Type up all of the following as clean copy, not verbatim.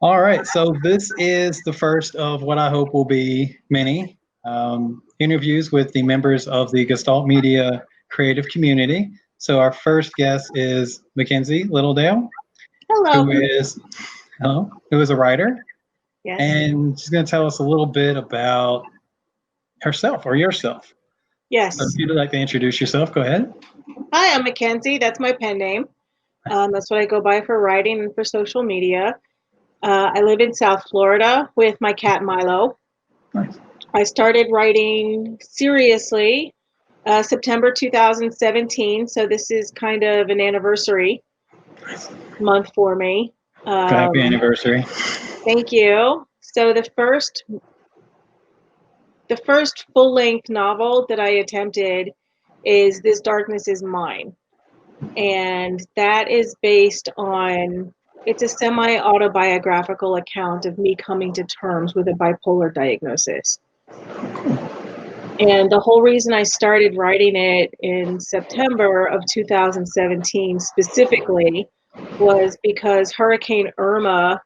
All right, so this is the first of what I hope will be many interviews with the members of the Gestalt Media Creative Community. So our first guest is Mackenzie Littledale, Hello. who is who is a writer, Yes. and she's going to tell us a little bit about herself or yourself. Yes. So if you'd like to introduce yourself, go ahead. Hi, I'm Mackenzie. That's my pen name. That's what I go by for writing and for social media. I live in South Florida with my cat Milo. Nice. I started writing seriously September 2017, so this is kind of an anniversary month for me. Happy anniversary. Thank you. So the first full-length novel that I attempted is This Darkness Is Mine. And that is based on, it's a semi-autobiographical account of me coming to terms with a bipolar diagnosis. And the whole reason I started writing it in September of 2017 specifically was because Hurricane Irma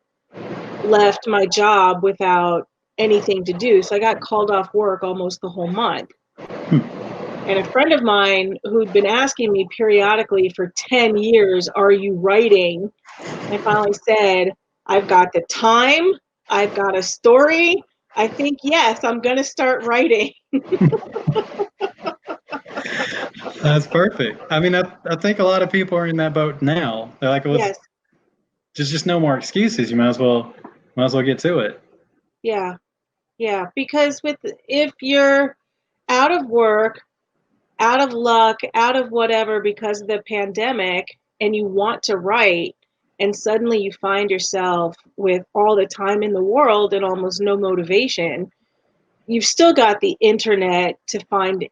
left my job without anything to do. So I got called off work almost the whole month. And a friend of mine who'd been asking me periodically for 10 years, are you writing? I finally said, I've got the time, I've got a story. I think, yes, I'm going to start writing. That's perfect. I mean, I think a lot of people are in that boat now. They're like, Yes. there's just no more excuses. You might as well get to it. Yeah. Yeah. Because if you're out of work, out of luck, out of whatever because of the pandemic, and you want to write, and suddenly you find yourself with all the time in the world and almost no motivation, you've still got the internet to find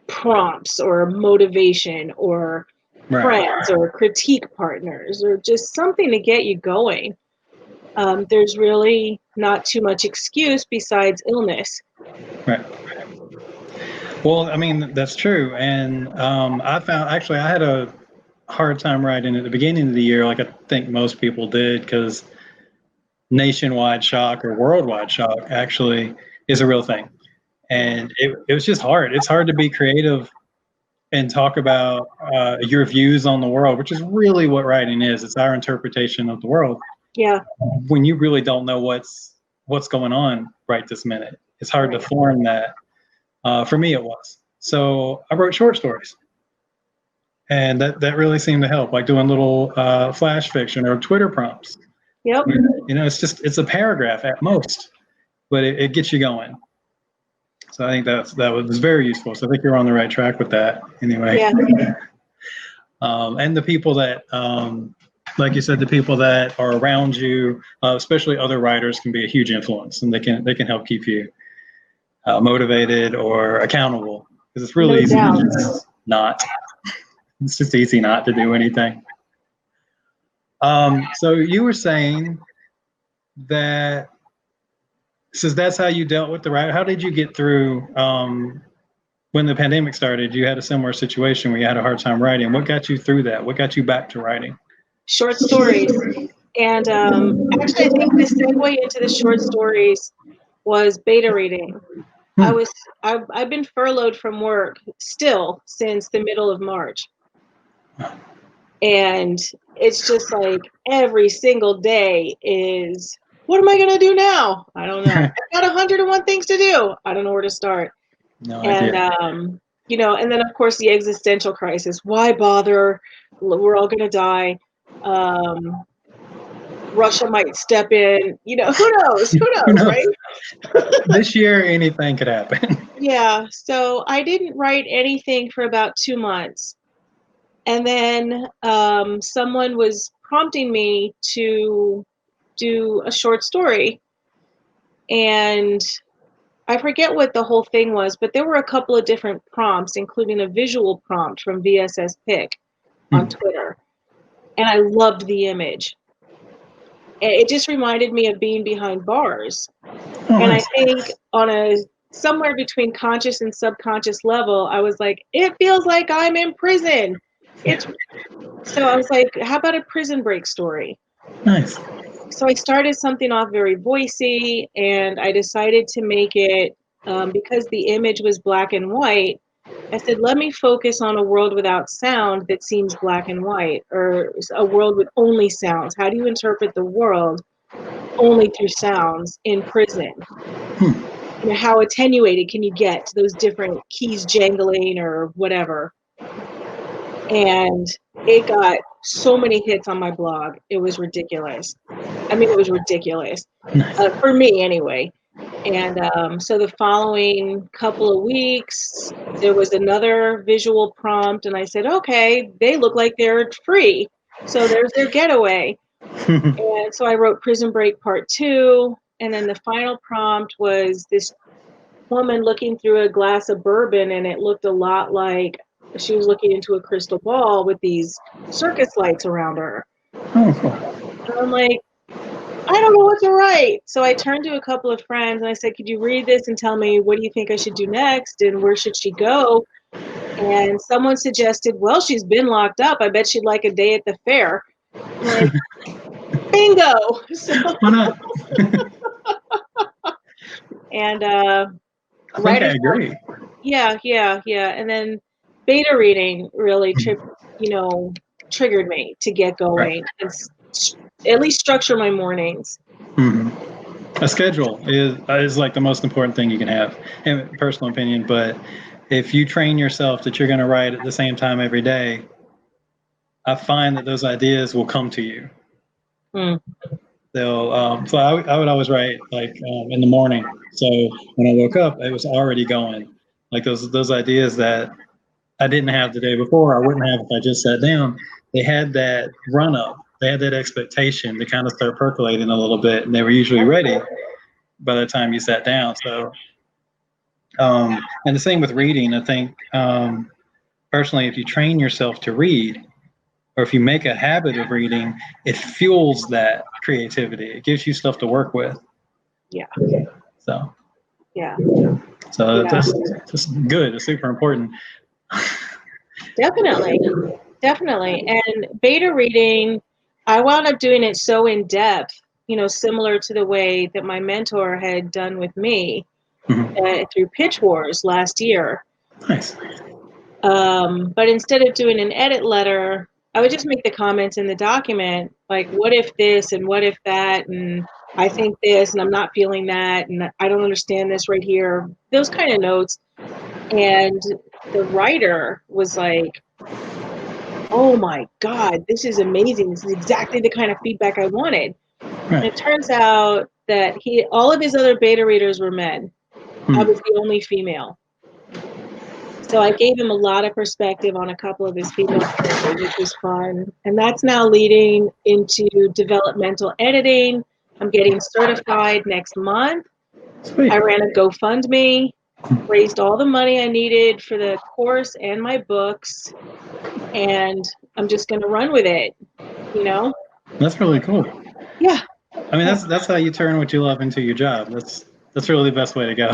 prompts or motivation or friends or critique partners or just something to get you going. There's really not too much excuse besides illness. Right. Well, I mean, that's true. And I found actually I had a hard time writing at the beginning of the year, like I think most people did, because nationwide shock or worldwide shock actually is a real thing. And it was just hard. It's hard to be creative and talk about your views on the world, which is really what writing is. It's our interpretation of the world. Yeah. When you really don't know what's going on right this minute, it's hard to form that. For me, it was. So I wrote short stories, and that really seemed to help, like doing little flash fiction or Twitter prompts. Yep. You know, it's a paragraph at most, but it gets you going. So I think that was very useful. So I think you're on the right track with that. Anyway. Yeah. And the people that, like you said, the people that are around you, especially other writers, can be a huge influence, and they can help keep you motivated or accountable, because it's really easy to just not. It's just easy not to do anything. So you were saying that, since that's how you dealt with the writing, how did you get through when the pandemic started? You had a similar situation where you had a hard time writing. What got you through that? What got you back to writing? Short stories. And actually, I think the segue into the short stories was beta reading. I've been furloughed from work still since the middle of March. And it's just like every single day is, what am I going to do now? I don't know. I've got 101 things to do. I don't know where to start. No idea. And, you know, and then of course the existential crisis. Why bother? We're all going to die. Russia might step in. You know, who knows? Who knows, right? This year, anything could happen. Yeah. So I didn't write anything for about 2 months. And then someone was prompting me to do a short story. And I forget what the whole thing was, but there were a couple of different prompts, including a visual prompt from VSS Pick on Twitter. And I loved the image. It just reminded me of being behind bars. And I think on a somewhere between conscious and subconscious level, I was like, it feels like I'm in prison. So I was like, how about a prison break story? Nice. So I started something off very voicey, and I decided to make it, because the image was black and white, I said, let me focus on a world without sound that seems black and white, or a world with only sounds. How do you interpret the world only through sounds in prison? You know, how attenuated can you get to those different keys jangling or whatever? And it got so many hits on my blog. It was ridiculous. I mean, it was ridiculous, for me anyway. And so the following couple of weeks, there was another visual prompt, and I said, okay, they look like they're free. So there's their getaway. And so I wrote Prison Break Part 2. And then the final prompt was this woman looking through a glass of bourbon, and it looked a lot like she was looking into a crystal ball with these circus lights around her. Oh, cool. And I'm like, I don't know what to write. So I turned to a couple of friends and I said, could you read this and tell me what do you think I should do next and where should she go? And someone suggested, well, she's been locked up. I bet she'd like a day at the fair. I'm like, bingo. So, Why not? and I think I agree. yeah. And then beta reading really triggered me to get going and at least structure my mornings. A schedule is like the most important thing you can have, in personal opinion. But if you train yourself that you're going to write at the same time every day, I find that those ideas will come to you. They'll. So I would always write like in the morning. So when I woke up, it was already going. Like those ideas that I didn't have the day before, I wouldn't have if I just sat down. They had that run up. They had that expectation to kind of start percolating a little bit, and they were usually ready by the time you sat down. So, and the same with reading. I think personally, if you train yourself to read, or if you make a habit of reading, it fuels that creativity. It gives you stuff to work with. Yeah. So. Yeah. So that's good. It's super important. Definitely. And beta reading, I wound up doing it so in depth, similar to the way that my mentor had done with me through Pitch Wars last year. Nice. But instead of doing an edit letter, I would just make the comments in the document, like, what if this and what if that, and I think this and I'm not feeling that, and I don't understand this right here, those kind of notes. And the writer was like, oh my God, this is amazing. This is exactly the kind of feedback I wanted. Right. And it turns out that all of his other beta readers were men. I was the only female. So I gave him a lot of perspective on a couple of his female characters, which was fun. And that's now leading into developmental editing. I'm getting certified next month. Sweet. I ran a GoFundMe, raised all the money I needed for the course and my books, and I'm just going to run with it, That's really cool. Yeah. I mean, that's how you turn what you love into your job. That's really the best way to go.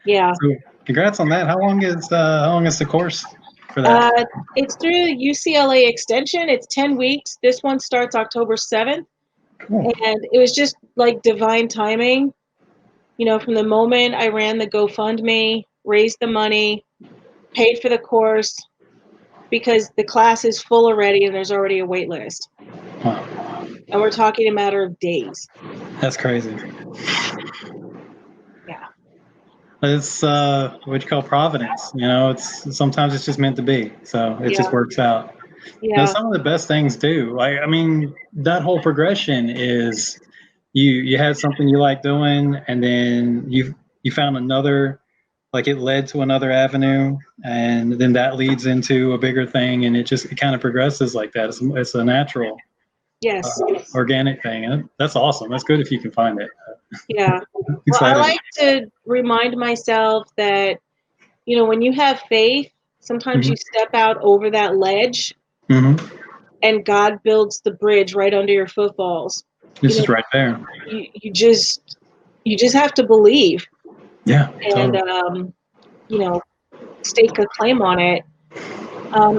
Yeah. So, congrats on that. How long is the course for that? It's through UCLA Extension. It's 10 weeks. This one starts October 7th. Cool. And it was just like divine timing. From the moment I ran the GoFundMe, raised the money, paid for the course, because the class is full already and there's already a wait list. Wow. And we're talking a matter of days. That's crazy. Yeah. It's what you call providence. Sometimes it's just meant to be. So it just works out. Yeah. Some of the best things do. I mean, that whole progression is you had something you like doing, and then you found another, like it led to another avenue, and then that leads into a bigger thing, and it kind of progresses like that. It's a natural, organic thing, and that's awesome. That's good if you can find it. Yeah. Well, I like to remind myself that, when you have faith, sometimes you step out over that ledge, and God builds the bridge right under your footballs. This is right there. You just have to believe. Yeah. And totally. Stake a claim on it.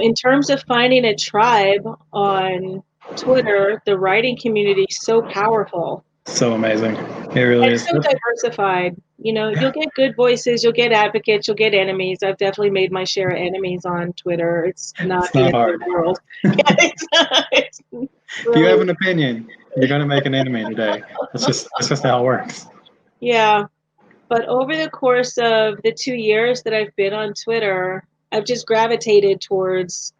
In terms of finding a tribe on Twitter, the writing community, is so powerful. So amazing. It really And is. so diversified. You know, you'll get good voices, you'll get advocates, you'll get enemies. I've definitely made my share of enemies on Twitter. It's not It's the not end of hard. the world. Yeah, it's If you really, have an opinion, you're going to make an enemy today. That's just how it works. yeah. But over the course of the 2 years that I've been on Twitter, I've just gravitated towards,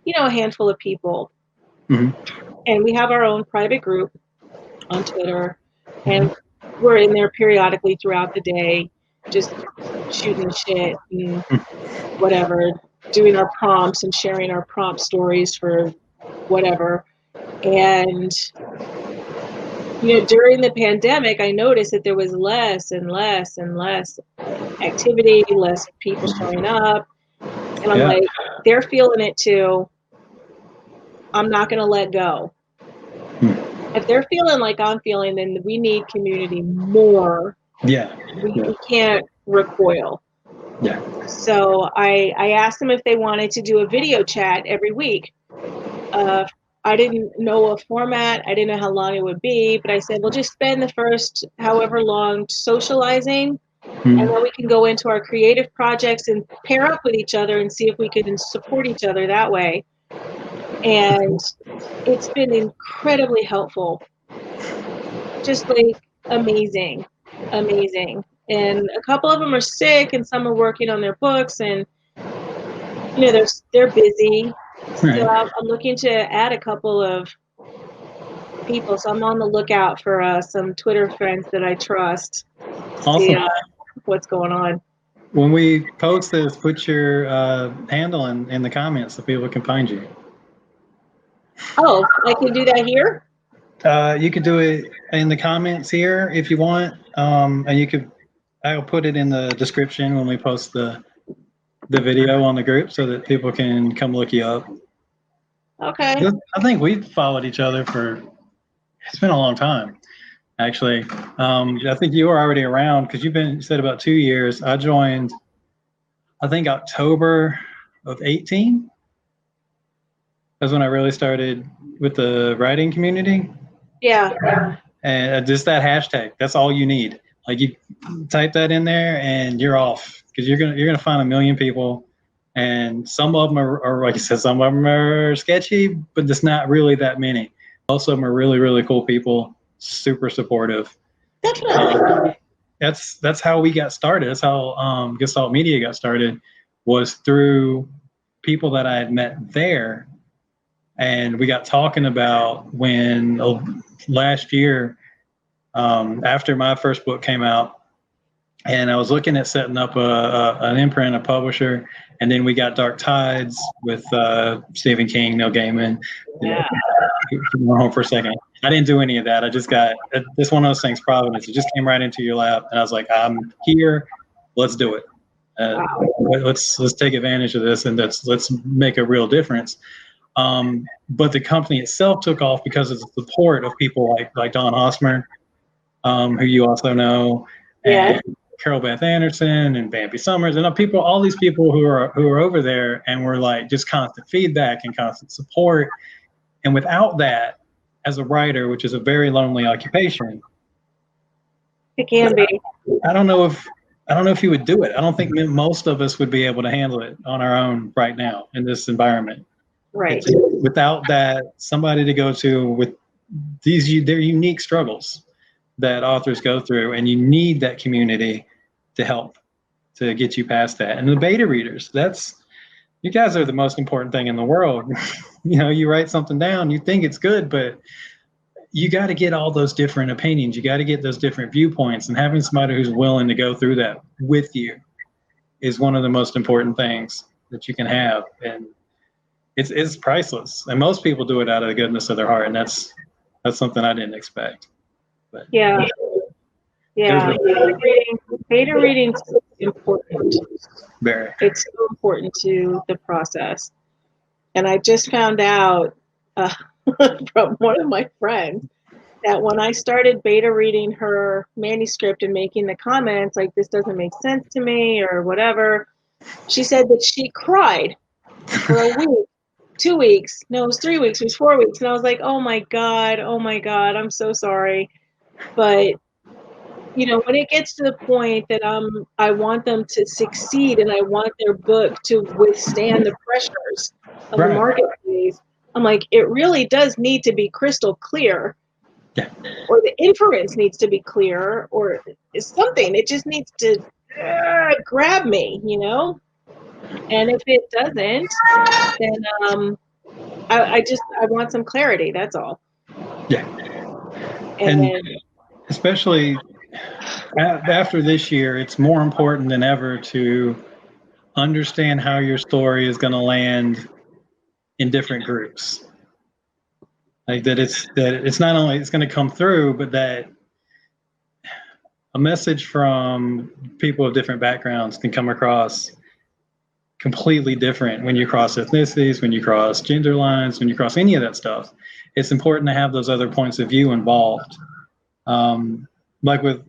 a handful of people. Hmm. And we have our own private group on Twitter, and we're in there periodically throughout the day, just shooting the shit and whatever, doing our prompts and sharing our prompt stories for whatever. And during the pandemic, I noticed that there was less and less and less activity, less people showing up, and I'm Yeah. like, they're feeling it too. I'm not going to let go. If they're feeling like I'm feeling, then we need community more. Yeah. We can't recoil. Yeah. So I asked them if they wanted to do a video chat every week. I didn't know a format. I didn't know how long it would be, but I said, we'll just spend the first however long socializing, and then we can go into our creative projects and pair up with each other and see if we can support each other that way. And it's been incredibly helpful. Just like amazing. And a couple of them are sick, and some are working on their books, and they're busy. Right. So I'm looking to add a couple of people. So I'm on the lookout for some Twitter friends that I trust to see Awesome. what's going on. When we post this, put your handle in the comments so people can find you. Oh, I can do that here? You could do it in the comments here if you want, and I'll put it in the description when we post the video on the group so that people can come look you up. Okay. I think we've followed each other it's been a long time, actually. I think you were already around because you said about 2 years. I joined, I think October of 18. That's when I really started with the writing community. Yeah. And just that hashtag, that's all you need. Like you type that in there and you're off because you're gonna find a million people, and some of them are like you said, some of them are sketchy, but there's not really that many. Most of them are really, really cool people, super supportive. Definitely. That's how we got started. That's how Gestalt Media got started, was through people that I had met there. And we got talking about when last year, after my first book came out, and I was looking at setting up an imprint, a publisher, and then we got Dark Tides with Stephen King, Neil Gaiman. Yeah. Went home for a second. I didn't do any of that. I just got this one of those things, Providence. It just came right into your lap, and I was like, I'm here. Let's do it. Let's take advantage of this, and let's make a real difference. But the company itself took off because of the support of people like Don Hosmer, who you also know, and Carol Beth Anderson and Bambi Summers, and all these people who are over there, and were like just constant feedback and constant support. And without that, as a writer, which is a very lonely occupation, It can be. I don't know if you would do it. I don't think most of us would be able to handle it on our own right now in this environment. Right. Without that, somebody to go to with they're unique struggles that authors go through, and you need that community to help to get you past that. And the beta readers, you guys are the most important thing in the world. You write something down, you think it's good, but you got to get all those different opinions. You got to get those different viewpoints, and having somebody who's willing to go through that with you is one of the most important things that you can have. And it's priceless. And most people do it out of the goodness of their heart. And that's something I didn't expect. But Yeah. Beta reading's important. Very. It's so important to the process. And I just found out from one of my friends that when I started beta reading her manuscript and making the comments like, this doesn't make sense to me or whatever, she said that she cried for a week 2 weeks. No, it was 3 weeks. It was 4 weeks. And I was like, oh my God, I'm so sorry. But when it gets to the point that I want them to succeed and I want their book to withstand the pressures of the Right. marketplace, I'm like, it really does need to be crystal clear. Yeah. Or the inference needs to be clear, or something. It just needs to grab me, And if it doesn't, then I want some clarity. That's all. Yeah. And And especially after this year, it's more important than ever to understand how your story is going to land in different groups. Like that it's not only it's going to come through, but that a message from people of different backgrounds can come across completely different when you cross ethnicities, when you cross gender lines, when you cross any of that stuff. It's important to have those other points of view involved. Like with,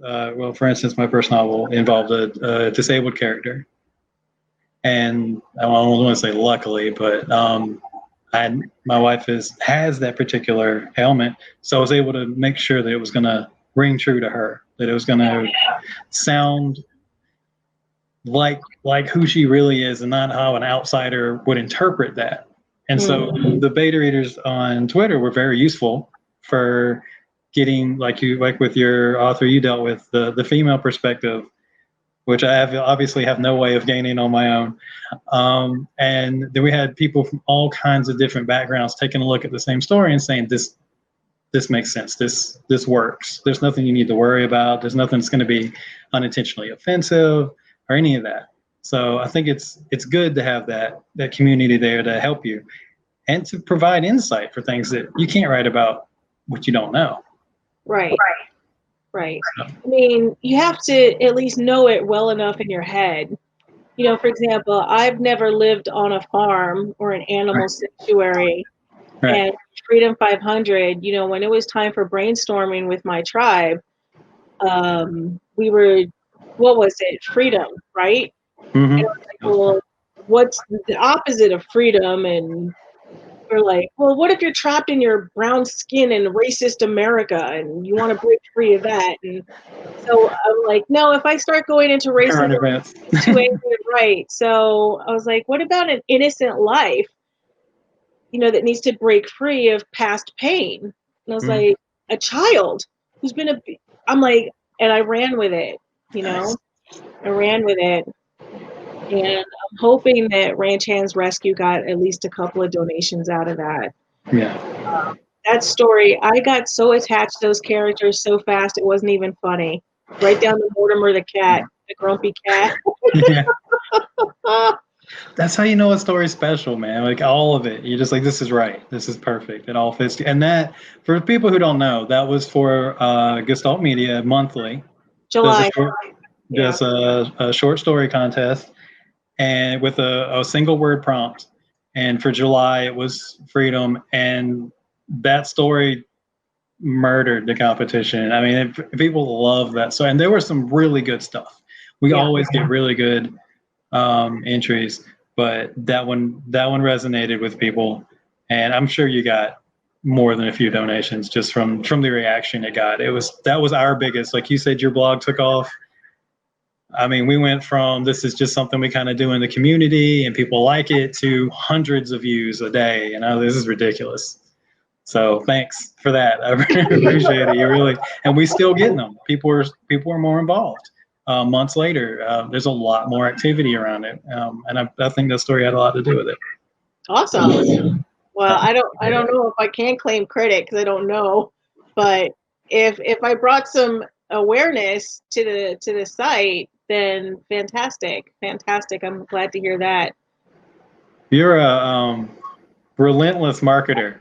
for instance, my first novel involved a disabled character. And I don't want to say luckily, but my wife has that particular ailment. So I was able to make sure that it was going to ring true to her, that it was going to sound like who she really is and not how an outsider would interpret that. And so the beta readers on Twitter were very useful for getting, like with your author, you dealt with the female perspective, which I obviously have no way of gaining on my own. And then we had people from all kinds of different backgrounds taking a look at the same story and saying, this makes sense. This works. There's nothing you need to worry about. There's nothing that's going to be unintentionally offensive or any of that. So I think it's good to have that community there to help you and to provide insight for things that you can't write about what you don't know. Right. I mean, you have to at least know it well enough in your head. For example, I've never lived on a farm or an animal sanctuary. Right. And Freedom 500, when it was time for brainstorming with my tribe, we were, what was it? Freedom, right? Mm-hmm. And I was like, well, what's the opposite of freedom? And we're like, well, what if you're trapped in your brown skin in racist America and you want to break free of that? And so I'm like, no, if I start going into racism, I'm too angry, right? So I was like, what about an innocent life, that needs to break free of past pain? And I was like, a child who's been I'm like, and I ran with it, I ran with it. And I'm hoping that Ranch Hands Rescue got at least a couple of donations out of that. Yeah. That story, I got so attached to those characters so fast, it wasn't even funny. Right down to Mortimer the cat, the grumpy cat. Yeah. That's how you know a story's special, man. Like all of it. You're just like, this is right. This is perfect. It all fits. And that, for people who don't know, that was for Gestalt Media monthly. July. There's a short story contest and with a single word prompt. And for July, it was freedom. And that story murdered the competition. I mean, people love that. So, and there was some really good stuff. We always get really good entries, but that one resonated with people. And I'm sure you got more than a few donations just from the reaction it got. That was our biggest, like you said, your blog took off. I mean, we went from this is just something we kind of do in the community and people like it to hundreds of views a day. And this is ridiculous. So thanks for that. I appreciate it. You really, and we still getting them. People are more involved. Months later, there's a lot more activity around it. And I think that story had a lot to do with it. Awesome. Well, I don't know if I can claim credit because I don't know, but if I brought some awareness to the site, then fantastic. I'm glad to hear that. You're a relentless marketer.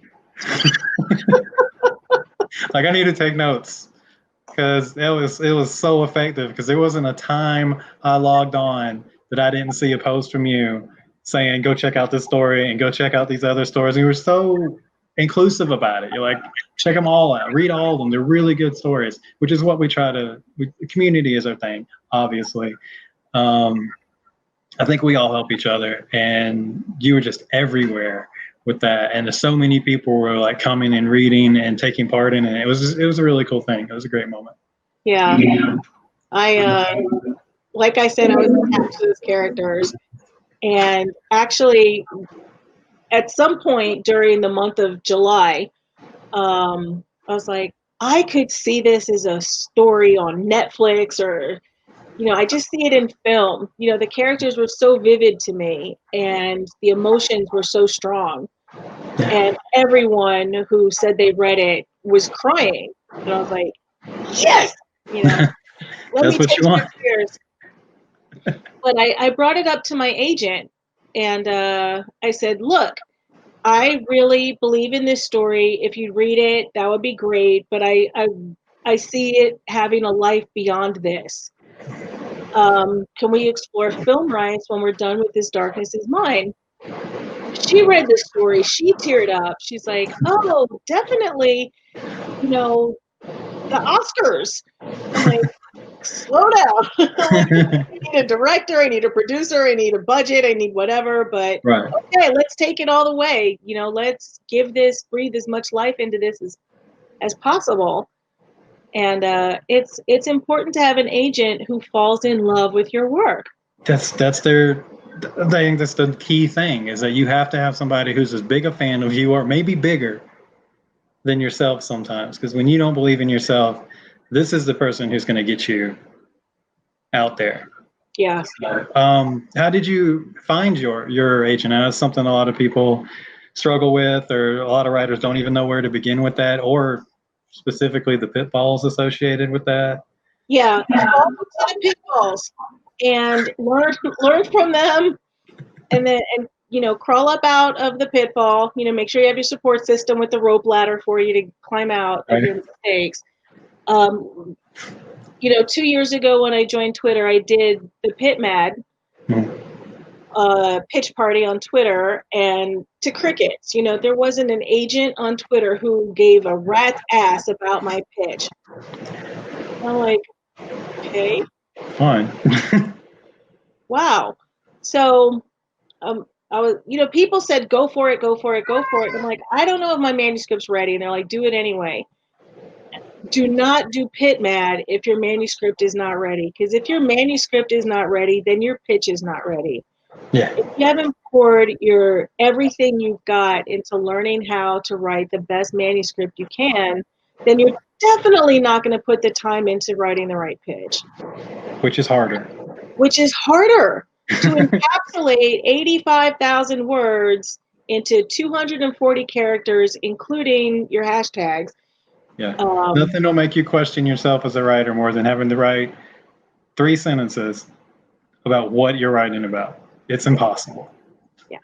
Like I need to take notes because it was so effective because there wasn't a time I logged on that I didn't see a post from you saying go check out this story and go check out these other stories. And you were so inclusive about it. You're like, check them all out, read all of them. They're really good stories, which is what we try to. Community is our thing, obviously. I think we all help each other, and you were just everywhere with that, and so many people were like coming and reading and taking part in it. It was a really cool thing. It was a great moment. Yeah. Like I said, I was attached to those characters, and actually, at some point during the month of July, I was like, I could see this as a story on Netflix, or I just see it in film. The characters were so vivid to me, and the emotions were so strong. And everyone who said they read it was crying. And I was like, yes, let That's me what take you want. your tears. But I brought it up to my agent, and I said, look, I really believe in this story. If you read it, that would be great. But I see it having a life beyond this. Can we explore film rights when we're done with This Darkness Is Mine? She read the story. She teared up. She's like, oh, definitely, the Oscars. I'm like, slow down. Like, I need a director. I need a producer. I need a budget. I need whatever. But Right. okay, let's take it all the way. Let's breathe as much life into this as possible. And it's important to have an agent who falls in love with your work. That's their. I think that's the key thing, is that you have to have somebody who's as big a fan of you, or maybe bigger than yourself sometimes. Because when you don't believe in yourself, this is the person who's going to get you out there. Yeah. So, how did you find your agent? That's something a lot of people struggle with, or a lot of writers don't even know where to begin with that, or specifically the pitfalls associated with that. Yeah, fall into the pitfalls and learn from them, and then crawl up out of the pitfall. Make sure you have your support system with the rope ladder for you to climb out of your mistakes. 2 years ago when I joined Twitter, I did the Pit Mad pitch party on Twitter, and to crickets. There wasn't an agent on Twitter who gave a rat's ass about my pitch. I'm like, okay. Fine. Wow. So I was, people said, go for it, go for it, go for it. And I'm like, I don't know if my manuscript's ready. And they're like, do it anyway. Do not do Pit Mad if your manuscript is not ready. Because if your manuscript is not ready, then your pitch is not ready. Yeah. If you haven't poured everything you've got into learning how to write the best manuscript you can, then you're definitely not going to put the time into writing the right pitch. Which is harder. Which is harder to encapsulate 85,000 words into 240 characters, including your hashtags. Yeah. Nothing will make you question yourself as a writer more than having to write 3 sentences about what you're writing about. It's impossible. Yeah.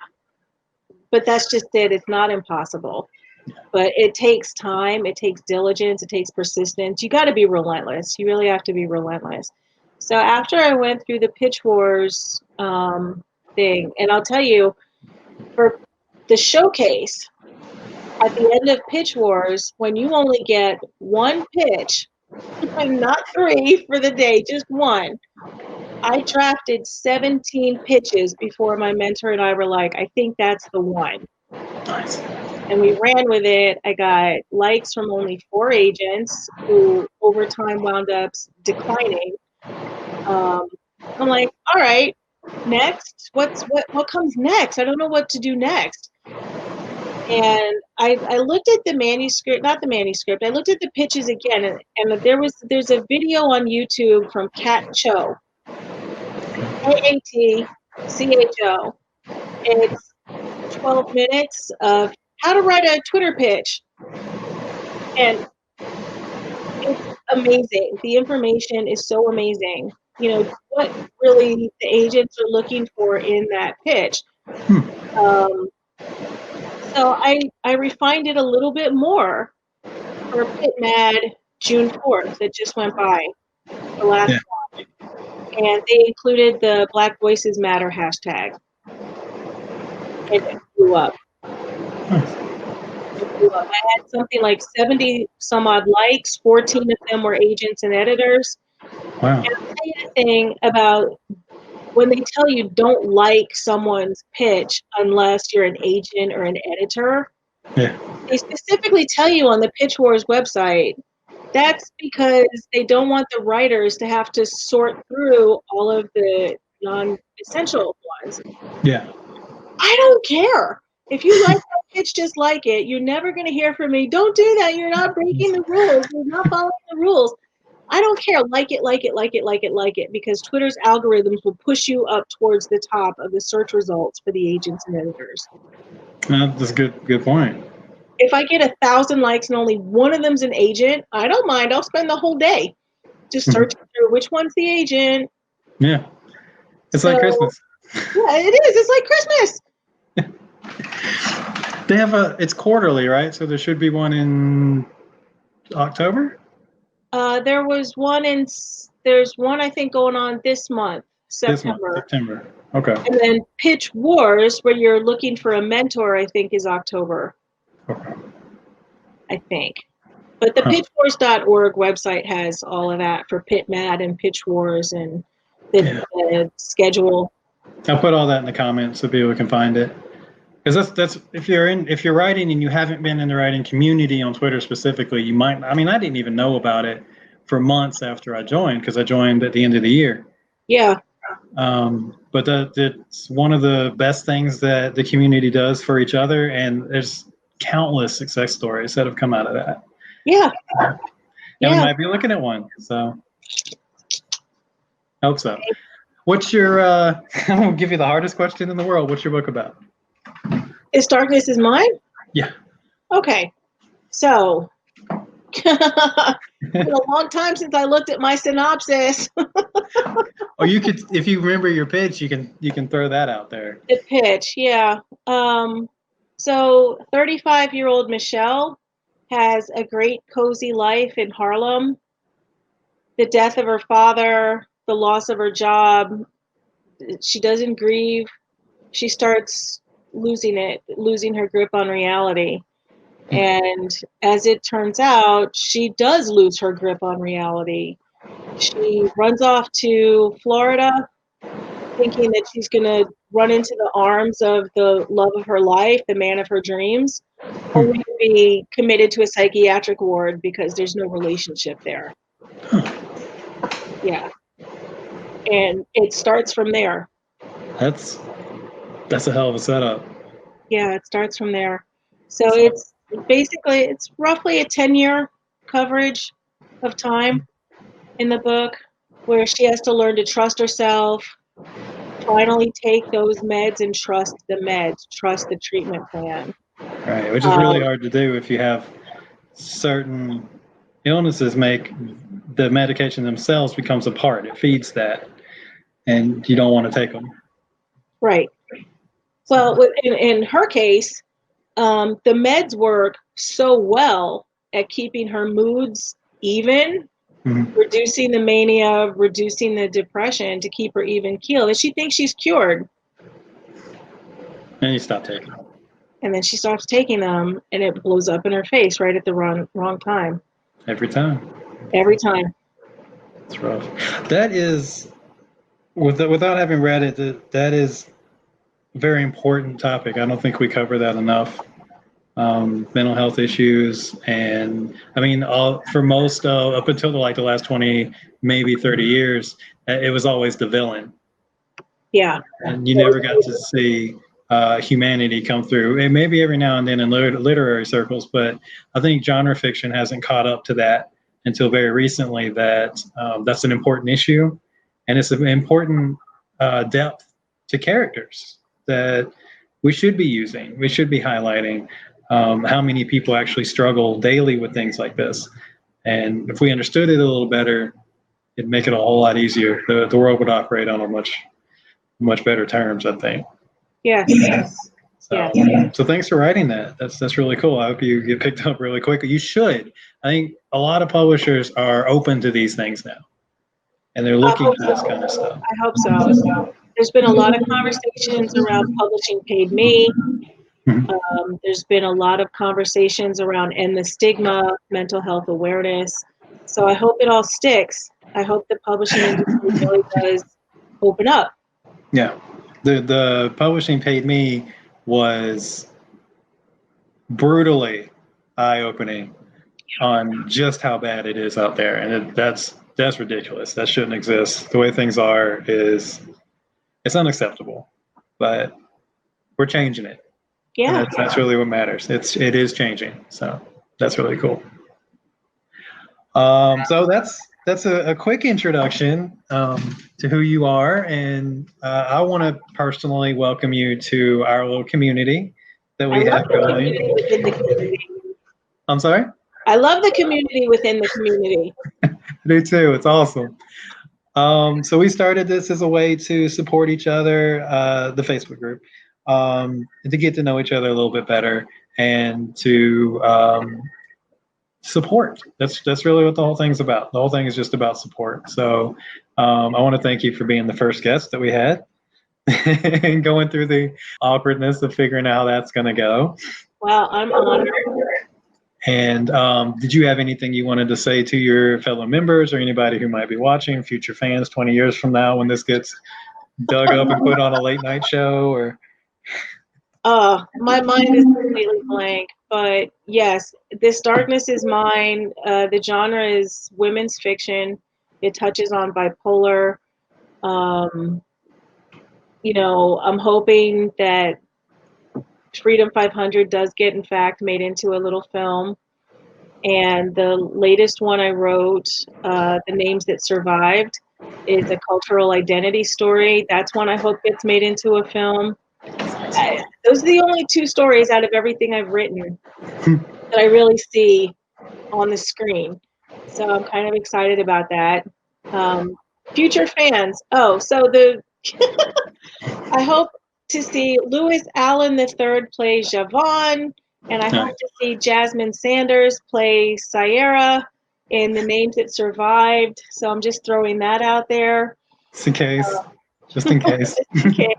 But that's just it. It's not impossible. Yeah. But it takes time. It takes diligence. It takes persistence. You got to be relentless. You really have to be relentless. So after I went through the Pitch Wars thing, and I'll tell you, for the showcase, at the end of Pitch Wars, when you only get one pitch, not 3 for the day, just one, I drafted 17 pitches before my mentor and I were like, I think that's the one. Nice. And we ran with it. I got likes from only 4 agents who over time wound up declining. I'm like, all right, next, what comes next? I don't know what to do next. And I looked at the manuscript, not the manuscript, I looked at the pitches again, and there's a video on YouTube from Kat Cho, KATCHO. It's 12 minutes of how to write a Twitter pitch. And it's amazing. The information is so amazing. What really the agents are looking for in that pitch. So I refined it a little bit more for Pit Mad June 4th that just went by, the last one. And they included the Black Voices Matter hashtag. And it blew up. I had something like 70 some odd likes, 14 of them were agents and editors. Wow. And I'll tell you the thing about when they tell you don't like someone's pitch unless you're an agent or an editor, Yeah. they specifically tell you on the Pitch Wars website that's because they don't want the writers to have to sort through all of the non-essential ones. Yeah. I don't care. If you like that pitch, just like it. You're never going to hear from me. Don't do that. You're not breaking the rules. You're not following the rules. I don't care. Like it, like it, like it, like it, like it, because Twitter's algorithms will push you up towards the top of the search results for the agents and editors. That's a good point. If I get 1,000 likes and only one of them's an agent, I don't mind. I'll spend the whole day just searching through which one's the agent. Yeah. It's like Christmas. Yeah, it is. It's like Christmas. They have it's quarterly, right? So there should be one in October? There's one I think going on this month, September. September. Okay. And then Pitch Wars, where you're looking for a mentor, I think is October. Okay. I think. But the pitchwars.org website has all of that for Pit Mad and Pitch Wars and the schedule. I'll put all that in the comments so people can find it. Because that's if you're writing and you haven't been in the writing community on Twitter specifically, you might. I mean, I didn't even know about it for months after I joined, because I joined at the end of the year. Yeah. But it's one of the best things that the community does for each other, and there's countless success stories that have come out of that. Yeah. And we might be looking at one. So hope so. What's your? I'm gonna give you the hardest question in the world. What's your book about? Is Darkness Is Mine? Yeah. Okay. So, it's been a long time since I looked at my synopsis. Or you could, if you remember your pitch, you can throw that out there. The pitch, yeah. So 35-year-old Michelle has a great cozy life in Harlem. The death of her father, the loss of her job, she doesn't grieve. She starts losing her grip on reality. And as it turns out, she does lose her grip on reality. She runs off to Florida thinking that she's going to run into the arms of the love of her life, the man of her dreams, only to be committed to a psychiatric ward because there's no relationship there. Yeah. And it starts from there. That's a hell of a setup. Yeah, it starts from there. So it's roughly a 10-year coverage of time in the book where she has to learn to trust herself, finally take those meds and trust the meds, trust the treatment plan. Right, which is really hard to do if you have certain illnesses make the medication themselves becomes a part. It feeds that, and you don't want to take them. Right. Well, in her case, the meds work so well at keeping her moods even, reducing the mania, reducing the depression to keep her even keeled. And she thinks she's cured. And you stop taking them. And then she stops taking them, and it blows up in her face right at the wrong time. Every time. Every time. It's rough. That is, without having read it, that is a very important topic. I don't think we cover that enough. Mental health issues, and I mean, for most up until the last 20, maybe 30 years, it was always the villain. Yeah. And you never got to see humanity come through. And maybe every now and then in literary circles, but I think genre fiction hasn't caught up to that until very recently. That's an important issue, and it's an important depth to characters that we should be using. We should be highlighting. How many people actually struggle daily with things like this. And if we understood it a little better, it'd make it a whole lot easier. The world would operate on a much better terms, I think. Yeah. So thanks for writing that. That's really cool. I hope you get picked up really quickly. You should. I think a lot of publishers are open to these things now, and they're looking for this kind of stuff. I hope so. There's been a lot of conversations around publishing paid me. There's been a lot of conversations around end the stigma, mental health awareness. So I hope it all sticks. I hope the publishing industry really does open up. Yeah. The publishing paid me was brutally eye-opening on just how bad it is out there, and that's ridiculous. That shouldn't exist. The way things are is it's unacceptable, but we're changing it. And Yeah. that's really what matters. It is changing. So that's really cool. So that's a quick introduction to who you are, and I want to personally welcome you to our little community that I we love have the going. community within the community. I'm sorry? I love the community within the community. I do too. It's awesome. So we started this as a way to support each other, the Facebook group, to get to know each other a little bit better, and to support. That's really what the whole thing's about. The whole thing is just about support. So I want to thank you for being the first guest that we had and going through the awkwardness of figuring out how that's going to go. Wow, I'm honored. And did you have anything you wanted to say to your fellow members or anybody who might be watching, future fans 20 years from now when this gets dug up and put on a late night show? Or My mind is completely blank. But yes, This Darkness Is Mine. The genre is women's fiction. It touches on bipolar. You know, I'm hoping that Freedom 500 does get, in fact, made into a little film. And the latest one I wrote, The Names That Survived, is a cultural identity story. That's one I hope gets made into a film. Those are the only two stories out of everything I've written that I really see on the screen. So I'm kind of excited about that. Future fans. Oh, so I hope to see Lewis Allen III play Javon, and I hope to see Jasmine Sanders play Sierra in The Names That Survived. So I'm just throwing that out there. just in case. Just in case. Just in case.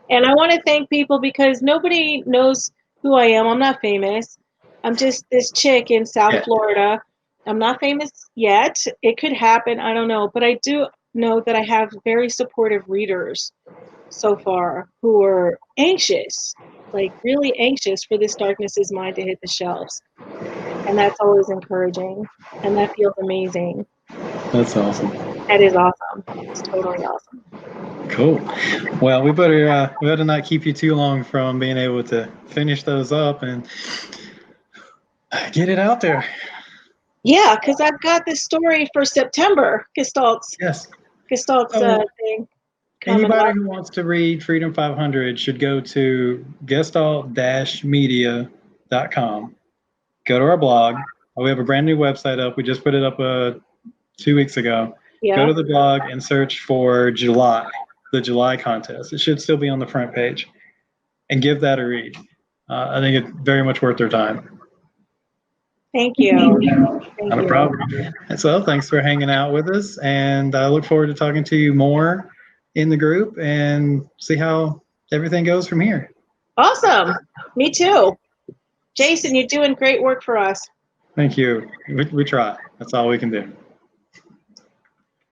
And I want to thank people because nobody knows who I am. I'm not famous. I'm just this chick in South Florida. I'm not famous yet. It could happen. I don't know. But I do know that I have very supportive readers so far who are anxious, like really anxious for This Darkness Is Mine to hit the shelves. And that's always encouraging. And that feels amazing. That's awesome. That is awesome. It's totally awesome. Cool. Well, we better not keep you too long from being able to finish those up and get it out there. Yeah, because I've got this story for September, Gestalt's thing. Anybody who wants to read Freedom 500 should go to gestalt-media.com. Go to our blog. We have a brand new website up. We just put it up 2 weeks ago. Yeah. Go to the blog and search for July, the July contest. It should still be on the front page. And give that a read. I think it's very much worth their time. Thank you. Not a problem. And so thanks for hanging out with us. And I look forward to talking to you more in the group and see how everything goes from here. Awesome. Me too. Jason, you're doing great work for us. Thank you. We try. That's all we can do.